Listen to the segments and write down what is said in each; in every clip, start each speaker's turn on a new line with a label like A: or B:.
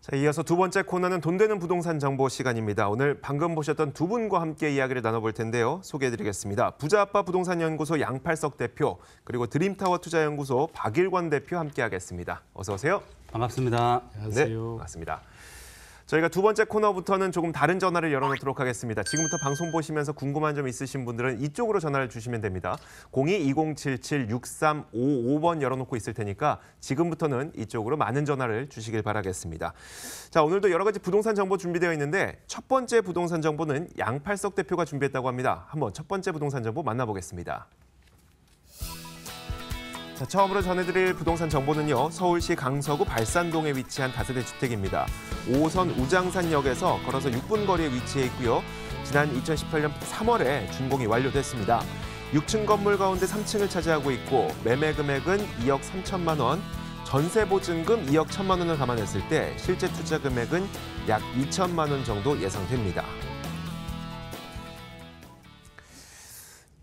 A: 자, 이어서 두 번째 코너는 돈 되는 부동산 정보 시간입니다. 오늘 방금 보셨던 두 분과 함께 이야기를 나눠볼 텐데요. 소개해드리겠습니다. 부자아빠 부동산연구소 양팔석 대표, 그리고 드림타워 투자연구소 박일권 대표 함께하겠습니다. 어서 오세요.
B: 반갑습니다.
A: 네, 반갑습니다. 저희가 두 번째 코너부터는 조금 다른 전화를 열어놓도록 하겠습니다. 지금부터 방송 보시면서 궁금한 점 있으신 분들은 이쪽으로 전화를 주시면 됩니다. 02-2077-6355번 열어놓고 있을 테니까 지금부터는 이쪽으로 많은 전화를 주시길 바라겠습니다. 자, 오늘도 여러 가지 부동산 정보 준비되어 있는데 첫 번째 부동산 정보는 양팔석 대표가 준비했다고 합니다. 한번 첫 번째 부동산 정보 만나보겠습니다. 자, 처음으로 전해드릴 부동산 정보는요. 서울시 강서구 발산동에 위치한 다세대 주택입니다. 5호선 우장산역에서 걸어서 6분 거리에 위치해 있고요. 지난 2018년 3월에 준공이 완료됐습니다. 6층 건물 가운데 3층을 차지하고 있고 매매 금액은 2억 3천만 원, 전세 보증금 2억 1천만 원을 감안했을 때 실제 투자 금액은 약 2천만 원 정도 예상됩니다.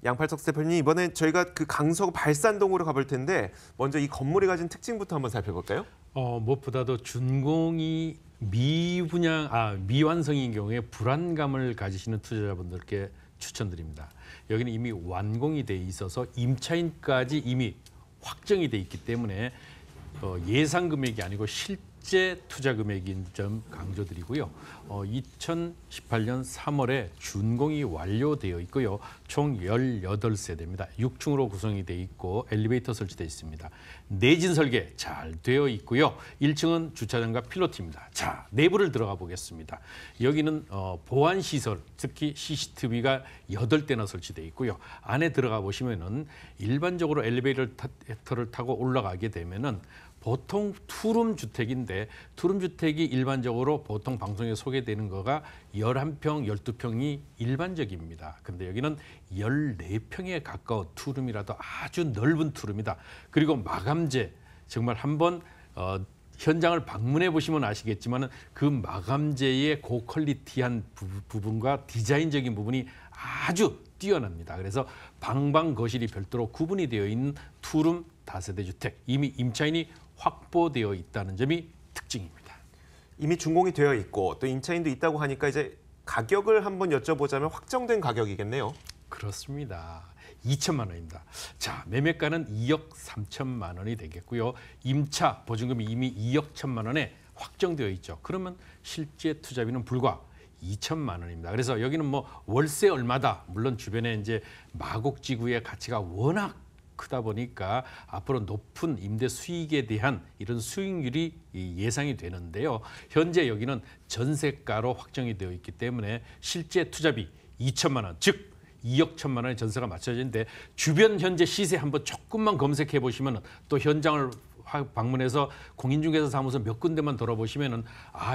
A: 양팔석 대표님, 이번에 저희가 그 강서구 발산동으로 가볼 텐데 먼저 이 건물이 가진 특징부터 한번 살펴볼까요?
C: 무엇보다도 준공이 미완성인 경우에 불안감을 가지시는 투자자분들께 추천드립니다. 여기는 이미 완공이 돼 있어서 임차인까지 이미 확정이 돼 있기 때문에 예상 금액이 아니고 실제 투자 금액인 점 강조드리고요. 2018년 3월에 준공이 완료되어 있고요. 총 18세대입니다. 6층으로 구성이 돼 있고 엘리베이터 설치되어 있습니다. 내진 설계 잘 되어 있고요. 1층은 주차장과 필로티입니다. 자, 내부를 들어가 보겠습니다. 여기는 보안 시설, 특히 CCTV가 8대나 설치되어 있고요. 안에 들어가 보시면은 일반적으로 엘리베이터를 타고 올라가게 되면은 보통 투룸 주택인데 투룸 주택이 일반적으로 보통 방송에 소개되는 거가 11평, 12평이 일반적입니다. 그런데 여기는 14평에 가까운 투룸이라도 아주 넓은 투룸이다. 그리고 마감재, 정말 한번 현장을 방문해 보시면 아시겠지만 그 마감재의 고퀄리티한 부분과 디자인적인 부분이 아주 뛰어납니다. 그래서 방방 거실이 별도로 구분이 되어 있는 투룸 다세대 주택, 이미 임차인이 확보되어 있다는 점이 특징입니다.
A: 이미 준공이 되어 있고 또 임차인도 있다고 하니까 이제 가격을 한번 여쭤보자면 확정된 가격이겠네요.
C: 그렇습니다. 2천만 원입니다. 자, 매매가는 2억 3천만 원이 되겠고요. 임차 보증금이 이미 2억 1천만 원에 확정되어 있죠. 그러면 실제 투자비는 불과 2천만 원입니다. 그래서 여기는 뭐 월세 얼마다, 물론 주변에 이제 마곡지구의 가치가 워낙 크다 보니까 앞으로 높은 임대 수익에 대한 이런 수익률이 예상이 되는데요. 현재 여기는 전세가로 확정이 되어 있기 때문에 실제 투자비 2천만 원, 즉 2억 1천만 원의 전세가 맞춰지는데 주변 현재 시세 한번 조금만 검색해 보시면 또 현장을 방문해서 공인중개사 사무소 몇 군데만 돌아보시면은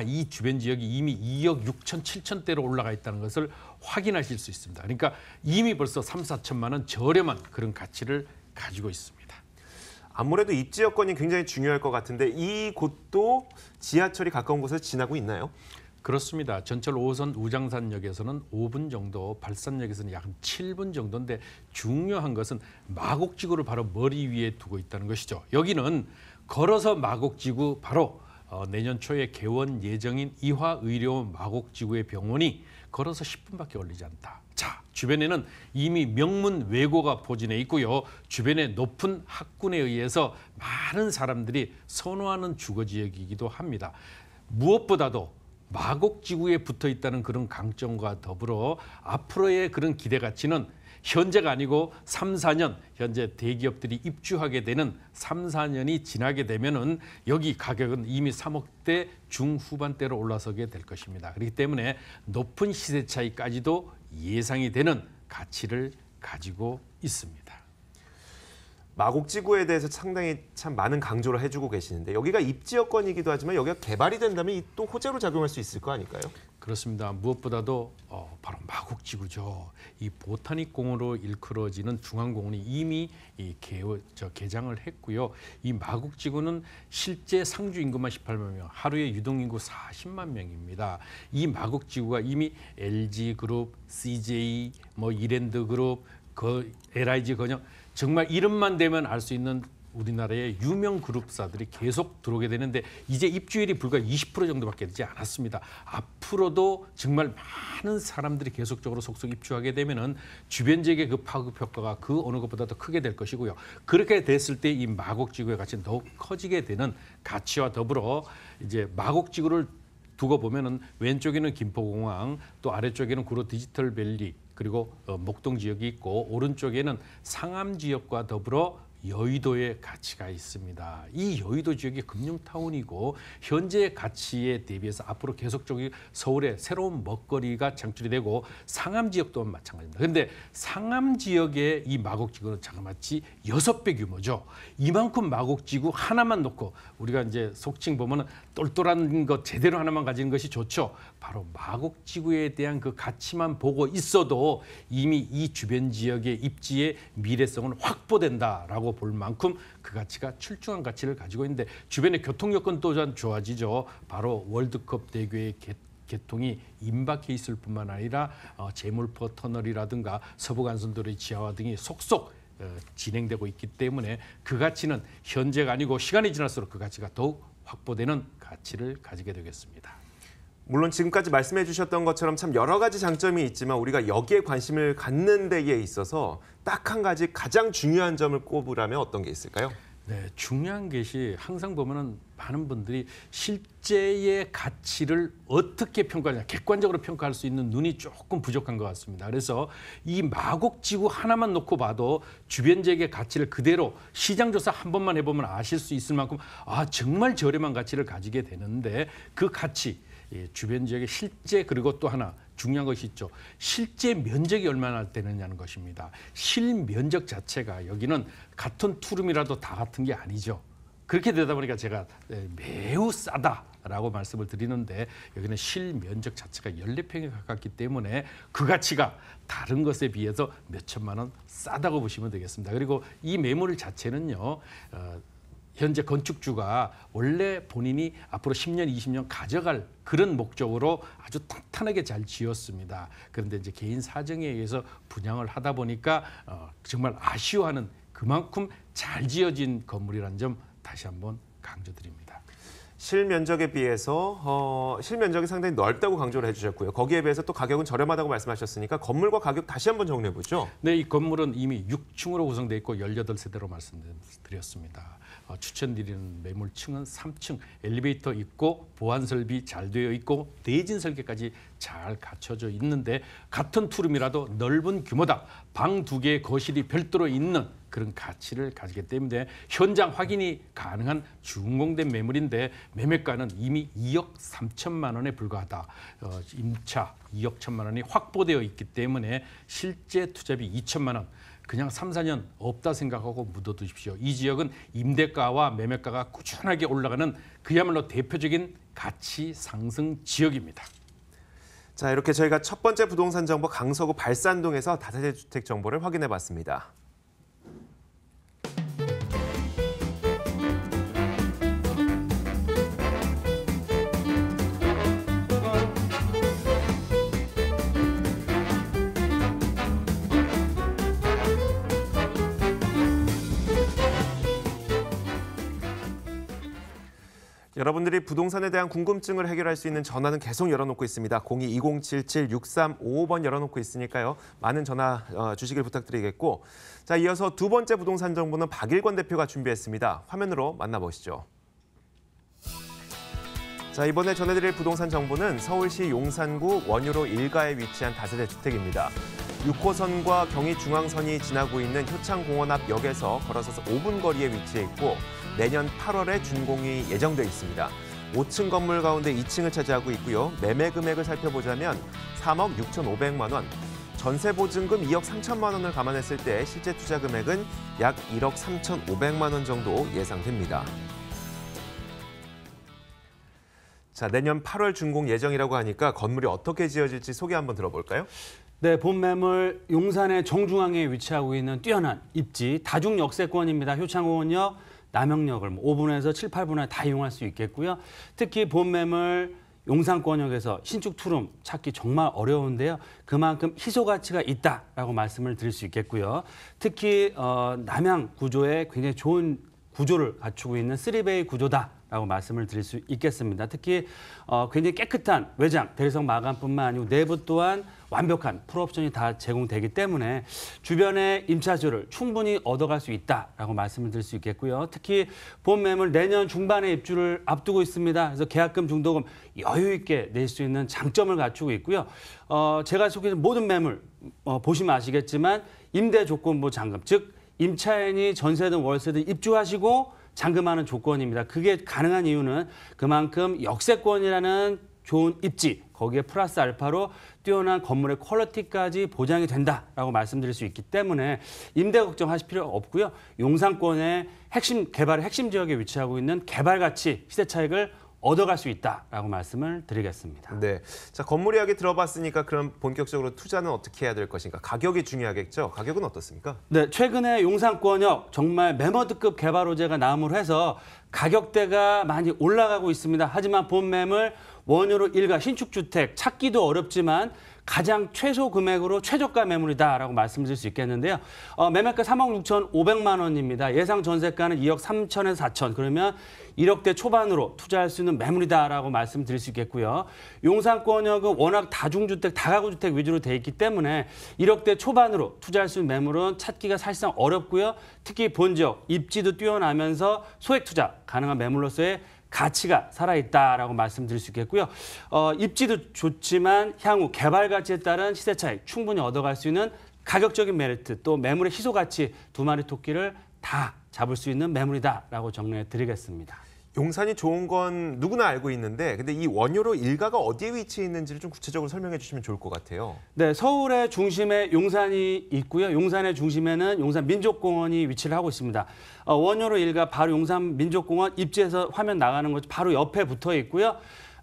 C: 이 주변 지역이 이미 2억 6천, 7천대로 올라가 있다는 것을 확인하실 수 있습니다. 그러니까 이미 벌써 3, 4천만 원 저렴한 그런 가치를 가지고 있습니다.
A: 아무래도 입지 여건이 굉장히 중요할 것 같은데 이 곳도 지하철이 가까운 곳에서 지나고 있나요?
C: 그렇습니다. 전철 5호선 우장산역에서는 5분 정도, 발산역에서는 약 7분 정도인데 중요한 것은 마곡지구를 바로 머리 위에 두고 있다는 것이죠. 여기는 걸어서 마곡지구 바로 내년 초에 개원 예정인 이화의료 마곡지구의 병원이 걸어서 10분밖에 걸리지 않다. 자, 주변에는 이미 명문 외고가 포진해 있고요. 주변에 높은 학군에 의해서 많은 사람들이 선호하는 주거지역이기도 합니다. 무엇보다도 마곡지구에 붙어 있다는 그런 강점과 더불어 앞으로의 그런 기대 가치는 현재가 아니고 3, 4년, 현재 대기업들이 입주하게 되는 3, 4년이 지나게 되면은 여기 가격은 이미 3억대 중후반대로 올라서게 될 것입니다. 그렇기 때문에 높은 시세 차이까지도 예상이 되는 가치를 가지고 있습니다.
A: 마곡지구에 대해서 상당히 참 많은 강조를 해주고 계시는데 여기가 입지 여건이기도 하지만 여기가 개발이 된다면 또 호재로 작용할 수 있을 거 아닐까요?
C: 그렇습니다. 무엇보다도 바로 마곡지구죠. 이 보타닉공원으로 일컬어지는 중앙공원이 이미 개장을 했고요. 이 마곡지구는 실제 상주 인구만 18만 명, 하루에 유동 인구 40만 명입니다. 이 마곡지구가 이미 LG그룹, CJ, 이랜드그룹, LIG 건영 정말 이름만 대면 알 수 있는 우리나라의 유명 그룹사들이 계속 들어오게 되는데 이제 입주율이 불과 20% 정도밖에 되지 않았습니다. 앞으로도 정말 많은 사람들이 계속적으로 속속 입주하게 되면은 주변 지역의 그 파급 효과가 그 어느 것보다 더 크게 될 것이고요. 그렇게 됐을 때 이 마곡지구의 가치는 더욱 커지게 되는 가치와 더불어 이제 마곡지구를 두고 보면은 왼쪽에는 김포공항, 또 아래쪽에는 구로 디지털밸리, 그리고 목동 지역이 있고 오른쪽에는 상암 지역과 더불어 여의도의 가치가 있습니다. 이 여의도 지역이 금융타운이고 현재의 가치에 대비해서 앞으로 계속적으로 서울에 새로운 먹거리가 창출이 되고 상암 지역 또한 마찬가지입니다. 그런데 상암 지역의 이 마곡지구는 자그마치 6배 규모죠. 이만큼 마곡지구 하나만 놓고 우리가 이제 속칭 보면은 똘똘한 것 제대로 하나만 가지는 것이 좋죠. 바로 마곡지구에 대한 그 가치만 보고 있어도 이미 이 주변 지역의 입지의 미래성은 확보된다라고 볼 만큼 그 가치가 출중한 가치를 가지고 있는데 주변의 교통 여건 또한 좋아지죠. 바로 월드컵 대교의 개통이 임박해 있을 뿐만 아니라 제물포 터널이라든가 서부간선도로의 지하화 등이 속속 진행되고 있기 때문에 그 가치는 현재가 아니고 시간이 지날수록 그 가치가 더욱 확보되는 가치를 가지게 되겠습니다.
A: 물론 지금까지 말씀해 주셨던 것처럼 참 여러 가지 장점이 있지만 우리가 여기에 관심을 갖는 데에 있어서 딱 한 가지 가장 중요한 점을 꼽으라면 어떤 게 있을까요?
C: 네, 중요한 것이 항상 보면은 많은 분들이 실제의 가치를 어떻게 평가하냐, 객관적으로 평가할 수 있는 눈이 조금 부족한 것 같습니다. 그래서 이 마곡지구 하나만 놓고 봐도 주변 지역의 가치를 그대로 시장조사 한 번만 해보면 아실 수 있을 만큼 정말 저렴한 가치를 가지게 되는데 그 가치, 주변 지역의 실제 그리고 또 하나 중요한 것이 있죠. 실제 면적이 얼마나 되느냐는 것입니다. 실면적 자체가 여기는 같은 투룸이라도 다 같은 게 아니죠. 그렇게 되다 보니까 제가 매우 싸다라고 말씀을 드리는데 여기는 실면적 자체가 14평에 가깝기 때문에 그 가치가 다른 것에 비해서 몇 천만 원 싸다고 보시면 되겠습니다. 그리고 이 매물 자체는요. 현재 건축주가 원래 본인이 앞으로 10년, 20년 가져갈 그런 목적으로 아주 탄탄하게 잘 지었습니다. 그런데 이제 개인 사정에 의해서 분양을 하다 보니까 정말 아쉬워하는 그만큼 잘 지어진 건물이라는 점 다시 한번 강조드립니다.
A: 실면적에 비해서 실면적이 상당히 넓다고 강조를 해주셨고요. 거기에 비해서 또 가격은 저렴하다고 말씀하셨으니까 건물과 가격 다시 한번 정리해 보죠.
C: 네, 이 건물은 이미 6층으로 구성되어 있고 18세대로 말씀드렸습니다. 추천드리는 매물층은 3층, 엘리베이터 있고 보안 설비 잘 되어 있고 대진 설계까지 잘 갖춰져 있는데 같은 투룸이라도 넓은 규모다. 방 2개의 거실이 별도로 있는 그런 가치를 가지기 때문에 현장 확인이 가능한 준공된 매물인데 매매가는 이미 2억 3천만 원에 불과하다. 임차 2억 1천만 원이 확보되어 있기 때문에 실제 투자비 2천만 원. 그냥 3, 4년 없다 생각하고 묻어두십시오. 이 지역은 임대가와 매매가가 꾸준하게 올라가는 그야말로 대표적인 가치 상승 지역입니다.
A: 자, 이렇게 저희가 첫 번째 부동산 정보 강서구 발산동에서 다세대 주택 정보를 확인해 봤습니다. 여러분들이 부동산에 대한 궁금증을 해결할 수 있는 전화는 계속 열어놓고 있습니다. 02-2077-6355번 열어놓고 있으니까요. 많은 전화 주시길 부탁드리겠고, 자, 이어서 두 번째 부동산 정보는 박일권 대표가 준비했습니다. 화면으로 만나보시죠. 자, 이번에 전해드릴 부동산 정보는 서울시 용산구 원효로 1가에 위치한 다세대 주택입니다. 6호선과 경의중앙선이 지나고 있는 효창공원 앞 역에서 걸어서 5분 거리에 위치해 있고 내년 8월에 준공이 예정돼 있습니다. 5층 건물 가운데 2층을 차지하고 있고요. 매매 금액을 살펴보자면 3억 6,500만 원, 전세 보증금 2억 3천만 원을 감안했을 때 실제 투자 금액은 약 1억 3,500만 원 정도 예상됩니다. 자, 내년 8월 준공 예정이라고 하니까 건물이 어떻게 지어질지 소개 한번 들어볼까요?
B: 네, 본 매물 용산의 정중앙에 위치하고 있는 뛰어난 입지 다중 역세권입니다. 효창공원역, 남영역을 5분에서 7, 8분에 다 이용할 수 있겠고요. 특히 본 매물 용산권역에서 신축 투룸 찾기 정말 어려운데요. 그만큼 희소 가치가 있다라고 말씀을 드릴 수 있겠고요. 특히 남양 구조에 굉장히 좋은 구조를 갖추고 있는 3베이 구조다라고 말씀을 드릴 수 있겠습니다. 특히 굉장히 깨끗한 외장, 대리석 마감뿐만 아니고 내부 또한 완벽한 풀옵션이 다 제공되기 때문에 주변의 임차수를 충분히 얻어갈 수 있다라고 말씀을 드릴 수 있겠고요. 특히 본 매물 내년 중반에 입주를 앞두고 있습니다. 그래서 계약금, 중도금 여유 있게 낼 수 있는 장점을 갖추고 있고요. 제가 소개한 모든 매물 보시면 아시겠지만 임대 조건부 잔금, 즉 임차인이 전세든 월세든 입주하시고 잔금하는 조건입니다. 그게 가능한 이유는 그만큼 역세권이라는 좋은 입지, 거기에 플러스 알파로 뛰어난 건물의 퀄리티까지 보장이 된다라고 말씀드릴 수 있기 때문에 임대 걱정하실 필요 없고요. 용산권의 개발의 핵심 지역에 위치하고 있는 개발 가치, 시세 차익을 얻어갈 수 있다라고 말씀을 드리겠습니다.
A: 네, 자 건물 이야기 들어봤으니까 그럼 본격적으로 투자는 어떻게 해야 될 것인가? 가격이 중요하겠죠? 가격은 어떻습니까?
B: 네, 최근에 용산권역 정말 매머드급 개발 호재가 나옴으로 해서 가격대가 많이 올라가고 있습니다. 하지만 본 매물 원효로 일가 신축주택 찾기도 어렵지만 가장 최소 금액으로 최저가 매물이다라고 말씀드릴 수 있겠는데요. 매매가 3억 6,500만 원입니다. 예상 전세가는 2억 3천에서 4천. 그러면 1억대 초반으로 투자할 수 있는 매물이다라고 말씀드릴 수 있겠고요. 용산권역은 워낙 다중주택, 다가구주택 위주로 돼 있기 때문에 1억대 초반으로 투자할 수 있는 매물은 찾기가 사실상 어렵고요. 특히 본지역, 입지도 뛰어나면서 소액 투자 가능한 매물로서의 가치가 살아있다라고 말씀드릴 수 있겠고요. 입지도 좋지만 향후 개발 가치에 따른 시세 차익 충분히 얻어갈 수 있는 가격적인 메리트, 또 매물의 희소 가치 두 마리 토끼를 다 잡을 수 있는 매물이다라고 정리해 드리겠습니다.
A: 용산이 좋은 건 누구나 알고 있는데 근데 이 원효로 일가가 어디에 위치해 있는지를 좀 구체적으로 설명해 주시면 좋을 것 같아요.
B: 네, 서울의 중심에 용산이 있고요. 용산의 중심에는 용산민족공원이 위치를 하고 있습니다. 원효로 일가 바로 용산민족공원 입지에서 화면 나가는 곳 바로 옆에 붙어 있고요.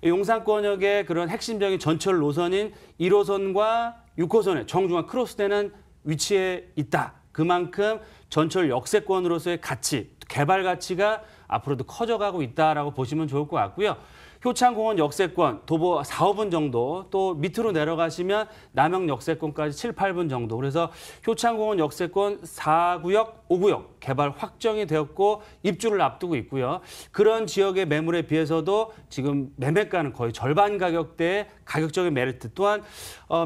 B: 용산권역의 그런 핵심적인 전철 노선인 1호선과 6호선의 정중앙 크로스되는 위치에 있다. 그만큼 전철 역세권으로서의 가치, 개발 가치가 앞으로도 커져가고 있다라고 보시면 좋을 것 같고요. 효창공원 역세권 도보 4, 5분 정도, 또 밑으로 내려가시면 남영 역세권까지 7, 8분 정도. 그래서 효창공원 역세권 4구역, 5구역 개발 확정이 되었고 입주를 앞두고 있고요. 그런 지역의 매물에 비해서도 지금 매매가는 거의 절반 가격대의 가격적인 메리트, 또한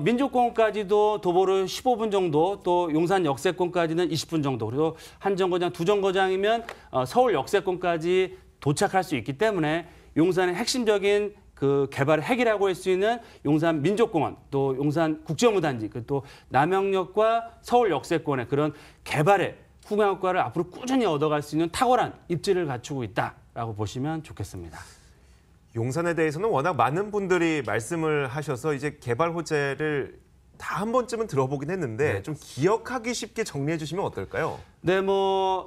B: 민족공원까지도 도보로 15분 정도, 또 용산 역세권까지는 20분 정도, 그리고 한 정거장, 두 정거장이면 서울 역세권까지 도착할 수 있기 때문에 용산의 핵심적인 그 개발의 핵이라고 할 수 있는 용산 민족공원, 또 용산 국제무단지, 또 남영역과 서울 역세권의 그런 개발의 후광효과를 앞으로 꾸준히 얻어갈 수 있는 탁월한 입지를 갖추고 있다라고 보시면 좋겠습니다.
A: 용산에 대해서는 워낙 많은 분들이 말씀을 하셔서 이제 개발 호재를 다 한 번쯤은 들어보긴 했는데 좀 기억하기 쉽게 정리해 주시면 어떨까요?
B: 네,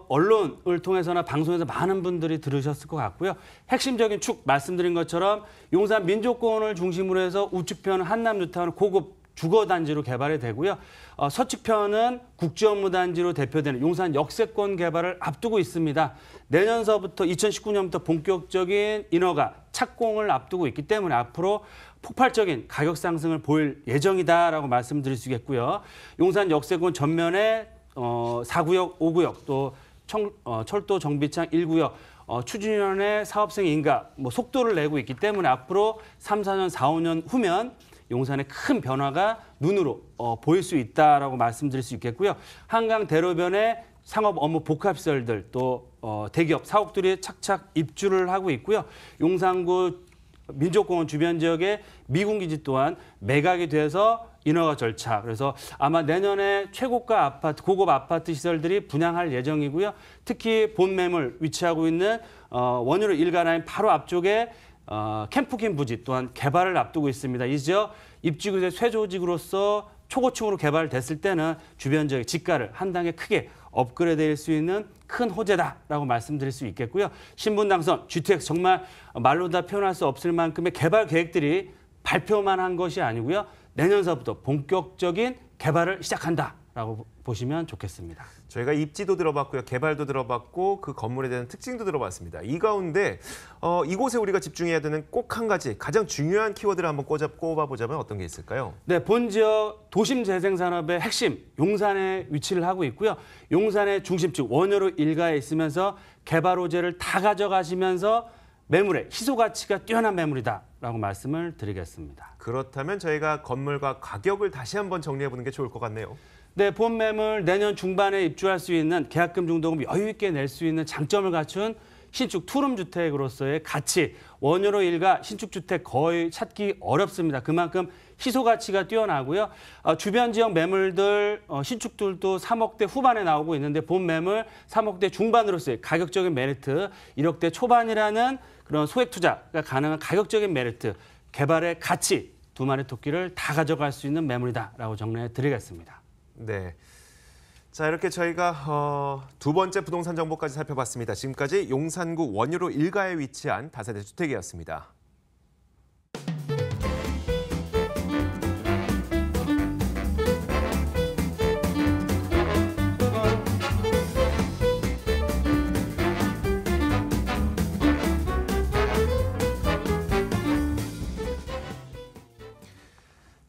B: 언론을 통해서나 방송에서 많은 분들이 들으셨을 것 같고요. 핵심적인 축 말씀드린 것처럼 용산 민족공원을 중심으로 해서 우측편 한남뉴타운 고급 주거단지로 개발이 되고요. 서측편은 국제업무단지로 대표되는 용산 역세권 개발을 앞두고 있습니다. 내년서부터 2019년부터 본격적인 인허가, 착공을 앞두고 있기 때문에 앞으로 폭발적인 가격 상승을 보일 예정이다라고 말씀드릴 수 있겠고요. 용산 역세권 전면에 4구역, 5구역, 또 철도 정비창 1구역, 추진위원회 사업생 인가 속도를 내고 있기 때문에 앞으로 3, 4년, 4, 5년 후면 용산의 큰 변화가 눈으로 보일 수 있다라고 말씀드릴 수 있겠고요. 한강 대로변에 상업 업무 복합시설들, 또 대기업 사옥들이 착착 입주를 하고 있고요. 용산구 민족공원 주변 지역의 미군기지 또한 매각이 돼서 인허가 절차, 그래서 아마 내년에 최고가 아파트, 고급 아파트 시설들이 분양할 예정이고요. 특히 본 매물 위치하고 있는 원효로 일가라인 바로 앞쪽에 캠프킨 부지 또한 개발을 앞두고 있습니다. 이 지역 입지구의 쇠조직으로서 초고층으로 개발됐을 때는 주변 지역의 지가를 한 단계 크게 업그레이드될 수 있는 큰 호재다라고 말씀드릴 수 있겠고요. 신분 당선, GTX 정말 말로 다 표현할 수 없을 만큼의 개발 계획들이 발표만 한 것이 아니고요. 내년서부터 본격적인 개발을 시작한다. 있다라고 보시면 좋겠습니다.
A: 저희가 입지도 들어봤고요. 개발도 들어봤고 그 건물에 대한 특징도 들어봤습니다. 이 가운데 이곳에 우리가 집중해야 되는 꼭 한 가지 가장 중요한 키워드를 한번 꼽아보자면 어떤 게 있을까요?
B: 네, 본지역 도심 재생 산업의 핵심 용산에 위치를 하고 있고요. 용산의 중심축 원효로 일가에 있으면서 개발 호재를 다 가져가시면서 매물의 희소 가치가 뛰어난 매물이다라고 말씀을 드리겠습니다.
A: 그렇다면 저희가 건물과 가격을 다시 한번 정리해보는 게 좋을 것 같네요.
B: 네, 본 매물 내년 중반에 입주할 수 있는 계약금 중도금 여유 있게 낼 수 있는 장점을 갖춘 신축 투룸 주택으로서의 가치, 원효로 일가 신축 주택 거의 찾기 어렵습니다. 그만큼 희소 가치가 뛰어나고요. 주변 지역 매물들 신축들도 3억대 후반에 나오고 있는데 본 매물 3억대 중반으로서의 가격적인 메리트, 1억대 초반이라는 그런 소액 투자가 가능한 가격적인 메리트, 개발의 가치, 두 마리 토끼를 다 가져갈 수 있는 매물이다라고 정리해 드리겠습니다.
A: 네. 자, 이렇게 저희가 두 번째 부동산 정보까지 살펴봤습니다. 지금까지 용산구 원효로 일가에 위치한 다세대 주택이었습니다.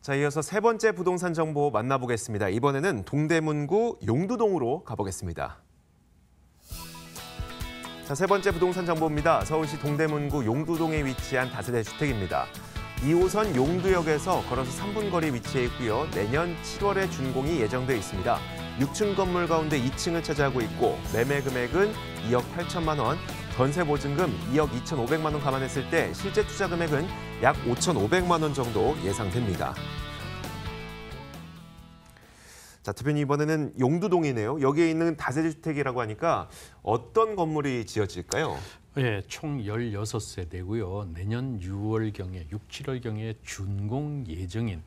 A: 자, 이어서 세 번째 부동산 정보 만나보겠습니다. 이번에는 동대문구 용두동으로 가보겠습니다. 자, 세 번째 부동산 정보입니다. 서울시 동대문구 용두동에 위치한 다세대 주택입니다. 2호선 용두역에서 걸어서 3분 거리 위치해 있고요. 내년 7월에 준공이 예정돼 있습니다. 6층 건물 가운데 2층을 차지하고 있고 매매 금액은 2억 8천만 원, 전세 보증금 2억 2,500만 원 감안했을 때 실제 투자 금액은 약 5,500만 원 정도 예상됩니다. 자, 대표님 이번에는 용두동이네요. 여기에 있는 다세대 주택이라고 하니까 어떤 건물이 지어질까요?
C: 네, 총 16세대고요. 내년 6월경에, 6, 7월경에 준공 예정인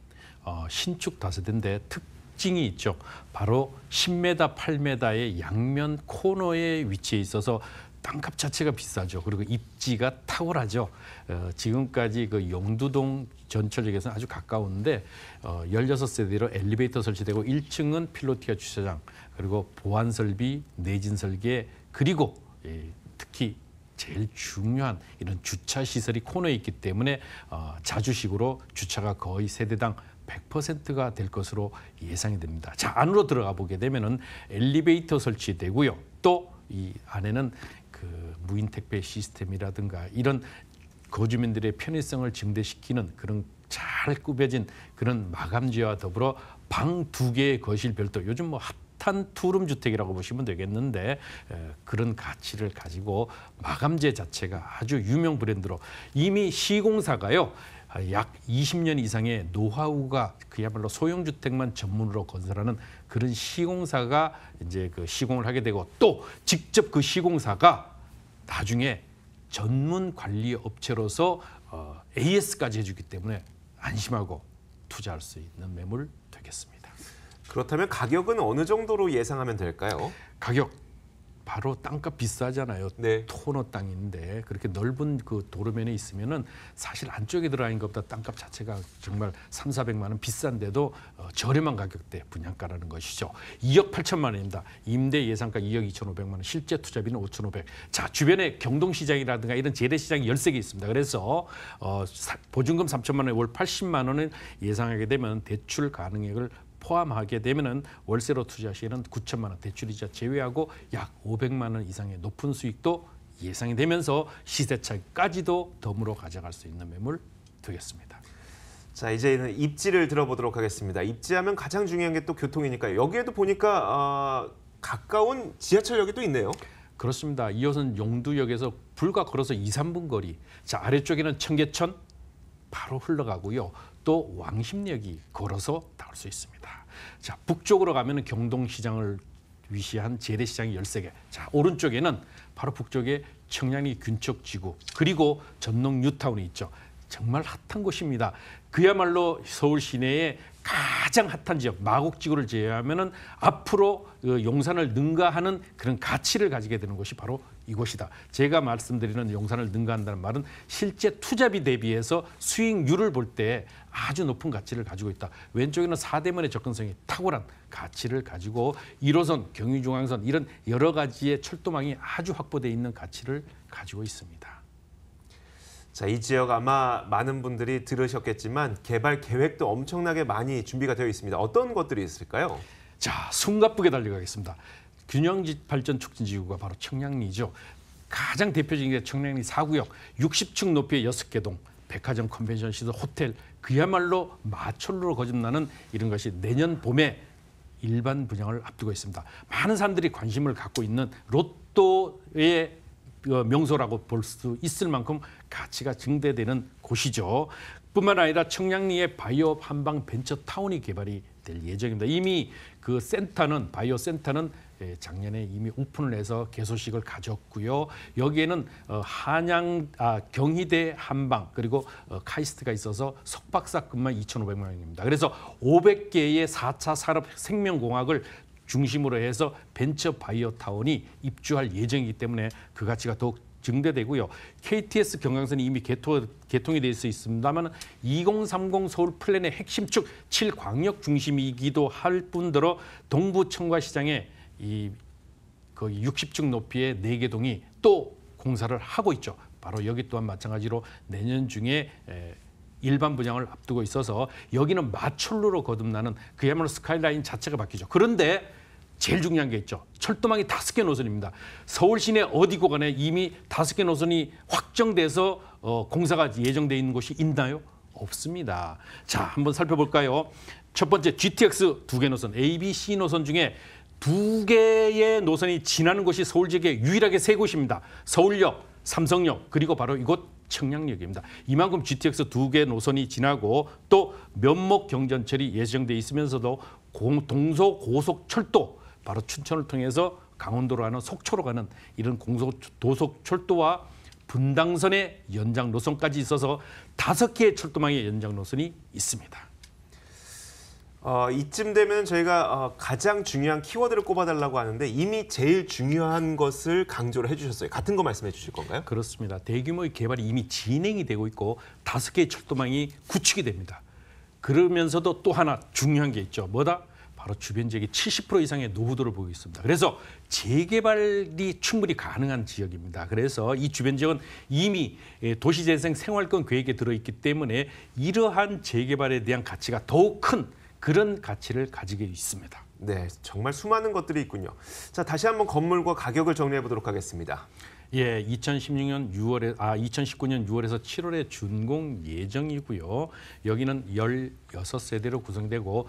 C: 신축 다세대인데 특징이 있죠. 바로 10m, 8m의 양면 코너에 위치해 있어서 땅값 자체가 비싸죠. 그리고 입지가 탁월하죠. 지금까지 그 용두동 전철역에서는 아주 가까운데 16세대로 엘리베이터 설치되고 1층은 필로티아 주차장, 그리고 보안 설비, 내진 설계, 그리고 특히 제일 중요한 이런 주차 시설이 코너에 있기 때문에 자주식으로 주차가 거의 세대당 100%가 될 것으로 예상이 됩니다. 자, 안으로 들어가 보게 되면은 엘리베이터 설치되고요. 또 이 안에는 그 무인 택배 시스템이라든가 이런 거주민들의 편의성을 증대시키는 그런 잘 꾸며진 그런 마감재와 더불어 방 2개의 거실 별도, 요즘 뭐 핫한 투룸 주택이라고 보시면 되겠는데 그런 가치를 가지고 마감재 자체가 아주 유명 브랜드로 이미 시공사가요. 약 20년 이상의 노하우가 그야말로 소형주택만 전문으로 건설하는 그런 시공사가 이제 그 시공을 하게 되고, 또 직접 그 시공사가 나중에 전문 관리 업체로서 AS까지 해주기 때문에 안심하고 투자할 수 있는 매물 되겠습니다.
A: 그렇다면 가격은 어느 정도로 예상하면 될까요?
C: 가격 바로 땅값 비싸잖아요.
A: 네.
C: 토너 땅인데 그렇게 넓은 그 도로면에 있으면은 사실 안쪽에 들어가 있는 것보다 땅값 자체가 정말 3, 400만 원 비싼데도 저렴한 가격대 분양가라는 것이죠. 2억 8천만 원입니다. 임대 예상가 2억 2,500만 원, 실제 투자비는 5,500. 자, 주변에 경동시장이라든가 이런 재래시장이 13개 있습니다. 그래서 보증금 3천만 원에 월 80만 원을 예상하게 되면 대출 가능액을 포함하게 되면은 월세로 투자 시에는 9천만 원 대출이자 제외하고 약 500만 원 이상의 높은 수익도 예상이 되면서 시세 차익까지도 덤으로 가져갈 수 있는 매물 되겠습니다.
A: 자, 이제는 입지를 들어보도록 하겠습니다. 입지하면 가장 중요한 게 또 교통이니까요. 여기에도 보니까 가까운 지하철역이 또 있네요.
C: 그렇습니다. 2호선 용두역에서 불과 걸어서 2, 3분 거리. 자, 아래쪽에는 청계천 바로 흘러가고요. 또 왕십리역이 걸어서 닿을 수 있습니다. 자, 북쪽으로 가면은 경동시장을 위시한 재래시장이 13개. 자, 오른쪽에는 바로 북쪽에 청량리 균척지구, 그리고 전농 뉴타운이 있죠. 정말 핫한 곳입니다. 그야말로 서울 시내의 가장 핫한 지역, 마곡지구를 제외하면은 앞으로 용산을 능가하는 그런 가치를 가지게 되는 곳이 바로 이곳이다. 제가 말씀드리는 용산을 능가한다는 말은 실제 투자비 대비해서 수익률을 볼 때 아주 높은 가치를 가지고 있다. 왼쪽에는 사대문의 접근성이 탁월한 가치를 가지고 1호선, 경의중앙선 이런 여러 가지의 철도망이 아주 확보되어 있는 가치를 가지고 있습니다.
A: 자, 이 지역 아마 많은 분들이 들으셨겠지만 개발 계획도 엄청나게 많이 준비가 되어 있습니다. 어떤 것들이 있을까요?
C: 자, 숨가쁘게 달려가겠습니다. 균형지 발전 촉진지구가 바로 청량리죠. 가장 대표적인 게 청량리 4구역, 60층 높이의 6개 동, 백화점, 컨벤션 시설, 호텔, 그야말로 마철로로 거듭나는 이런 것이 내년 봄에 일반 분양을 앞두고 있습니다. 많은 사람들이 관심을 갖고 있는 로또의 명소라고 볼 수 있을 만큼 가치가 증대되는 곳이죠. 뿐만 아니라 청량리의 바이오 한방 벤처타운이 개발이 될 예정입니다. 이미 그 센터는 바이오 센터는 작년에 이미 오픈을 해서 개소식을 가졌고요. 여기에는 경희대 한방 그리고 카이스트가 있어서 석박사급만 2,500만 원입니다. 그래서 500개의 4차 산업 생명공학을 중심으로 해서 벤처 바이오 타운이 입주할 예정이기 때문에 그 가치가 더욱 증대되고요. KTX 경강선이 이미 개통이 될 수 있습니다만 2030 서울 플랜의 핵심축 7광역 중심이기도 할 뿐더러 동부 청과시장에 거의 60층 높이의 4개 동이 또 공사를 하고 있죠. 바로 여기 또한 마찬가지로 내년 중에 일반 분양을 앞두고 있어서 여기는 마철로로 거듭나는 그야말로 스카이라인 자체가 바뀌죠. 그런데 제일 중요한 게 있죠. 철도망이 5개 노선입니다. 서울 시내 어디 구간에 이미 5개 노선이 확정돼서 공사가 예정돼 있는 곳이 있나요? 없습니다. 자, 한번 살펴볼까요? 첫 번째 GTX 2개 노선, A, B, C 노선 중에 2개의 노선이 지나는 곳이 서울 지역에 유일하게 3곳입니다. 서울역, 삼성역, 그리고 바로 이곳 청량역입니다. 이만큼 GTX 2개 노선이 지나고 또 면목 경전철이 예정돼 있으면서도 동서고속철도 바로 춘천을 통해서 강원도로 가는 속초로 가는 이런 고속철도와 분당선의 연장 노선까지 있어서 5개의 철도망의 연장 노선이 있습니다.
A: 이쯤 되면 저희가 가장 중요한 키워드를 꼽아달라고 하는데 이미 제일 중요한 것을 강조를 해주셨어요. 같은 거 말씀해 주실 건가요?
C: 그렇습니다. 대규모의 개발이 이미 진행이 되고 있고 5개의 철도망이 구축이 됩니다. 그러면서도 또 하나 중요한 게 있죠. 뭐다? 바로 주변 지역이 70% 이상의 노후도를 보이고 있습니다. 그래서 재개발이 충분히 가능한 지역입니다. 그래서 이 주변 지역은 이미 도시재생 생활권 계획에 들어있기 때문에 이러한 재개발에 대한 가치가 더욱 큰 그런 가치를 가지고 있습니다.
A: 네, 정말 수많은 것들이 있군요. 자, 다시 한번 건물과 가격을 정리해 보도록 하겠습니다.
C: 예, 2019년 6월에서 7월에 준공 예정이고요. 여기는 16세대로 구성되고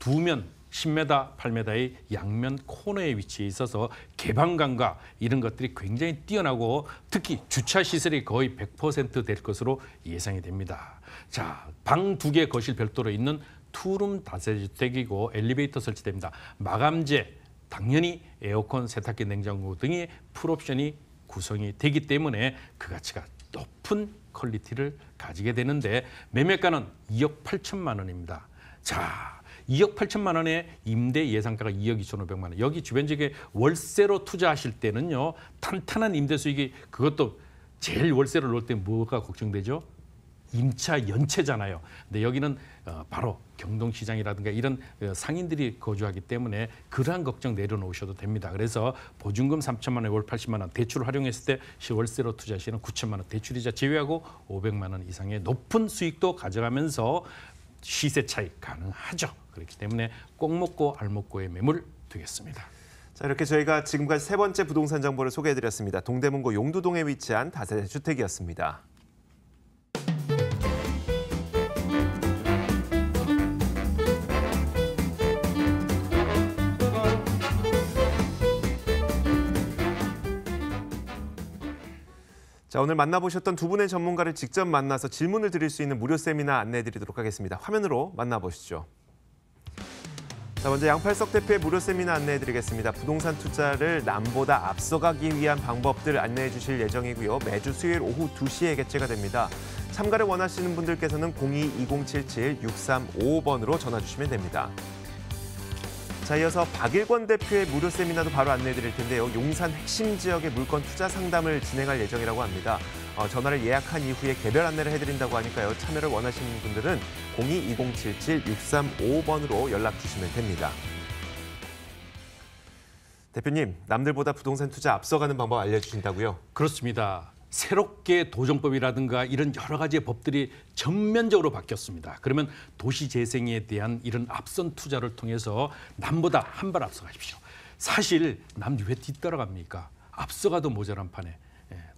C: 2면 10m, 8m의 양면 코너에 위치해 있어서 개방감과 이런 것들이 굉장히 뛰어나고 특히 주차 시설이 거의 100% 될 것으로 예상이 됩니다. 자, 방 2개 거실 별도로 있는 투룸 다세주택이고 엘리베이터 설치됩니다. 마감재, 당연히 에어컨, 세탁기, 냉장고 등의 풀옵션이 구성이 되기 때문에 그 가치가 높은 퀄리티를 가지게 되는데 매매가는 2억 8천만 원입니다. 자, 2억 8천만 원의 임대 예상가가 2억 2,500만 원. 여기 주변 지역에 월세로 투자하실 때는요. 탄탄한 임대 수익이 그것도 제일 월세를 놓을 때 뭐가 걱정되죠? 임차 연체잖아요. 근데 여기는 바로 경동시장이라든가 이런 상인들이 거주하기 때문에 그러한 걱정 내려놓으셔도 됩니다. 그래서 보증금 3천만 원, 월 80만 원, 대출을 활용했을 때 월세로 투자 시에는 9천만 원, 대출이자 제외하고 500만 원 이상의 높은 수익도 가져가면서 시세 차익 가능하죠. 그렇기 때문에 꼭 먹고 알 먹고의 매물 되겠습니다.
A: 자, 이렇게 저희가 지금까지 3번째 부동산 정보를 소개해드렸습니다. 동대문구 용두동에 위치한 다세대 주택이었습니다. 자, 오늘 만나보셨던 두 분의 전문가를 직접 만나서 질문을 드릴 수 있는 무료 세미나 안내해드리도록 하겠습니다. 화면으로 만나보시죠. 자, 먼저 양팔석 대표의 무료 세미나 안내해드리겠습니다. 부동산 투자를 남보다 앞서가기 위한 방법들 안내해 주실 예정이고요. 매주 수요일 오후 2시에 개최가 됩니다. 참가를 원하시는 분들께서는 02-2077-6355번으로 전화 주시면 됩니다. 자, 이어서 박일권 대표의 무료 세미나도 바로 안내해드릴 텐데요. 용산 핵심 지역의 물건 투자 상담을 진행할 예정이라고 합니다. 전화를 예약한 이후에 개별 안내를 해드린다고 하니까요. 참여를 원하시는 분들은 02-2077-6355번으로 연락 주시면 됩니다. 대표님, 남들보다 부동산 투자 앞서가는 방법 알려주신다고요?
C: 그렇습니다. 새롭게 도정법이라든가 이런 여러 가지의 법들이 전면적으로 바뀌었습니다. 그러면 도시 재생에 대한 이런 앞선 투자를 통해서 남보다 한 발 앞서가십시오. 사실 남 왜 뒤따라갑니까? 앞서가도 모자란 판에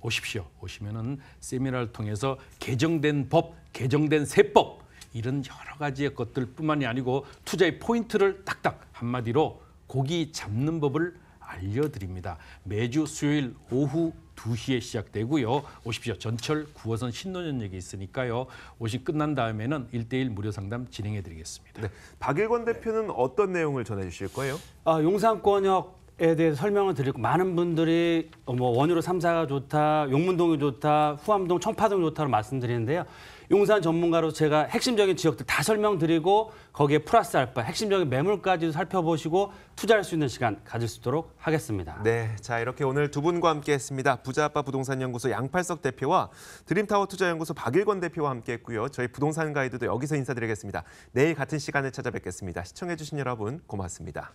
C: 오십시오. 오시면은 세미나를 통해서 개정된 법, 개정된 세법 이런 여러 가지의 것들뿐만이 아니고 투자의 포인트를 딱딱 한마디로 고기 잡는 법을 알려드립니다. 매주 수요일 오후 2시에 시작되고요. 오십시오. 전철 9호선 신논현역에 있으니까요. 오신 끝난 다음에는 1:1 무료 상담 진행해드리겠습니다.
A: 네, 박일권 대표는 어떤 내용을 전해주실 거예요?
B: 용산권역에 대해서 설명을 드리고 많은 분들이 원효로 3사가 좋다, 용문동이 좋다, 후암동, 청파동 좋다로 말씀드리는데요. 용산 전문가로 제가 핵심적인 지역들 다 설명드리고 거기에 플러스 알파 핵심적인 매물까지도 살펴보시고 투자할 수 있는 시간 가질 수 있도록 하겠습니다.
A: 네, 자 이렇게 오늘 두 분과 함께했습니다. 부자아빠 부동산연구소 양팔석 대표와 드림타워 투자연구소 박일권 대표와 함께했고요. 저희 부동산 가이드도 여기서 인사드리겠습니다. 내일 같은 시간에 찾아뵙겠습니다. 시청해주신 여러분 고맙습니다.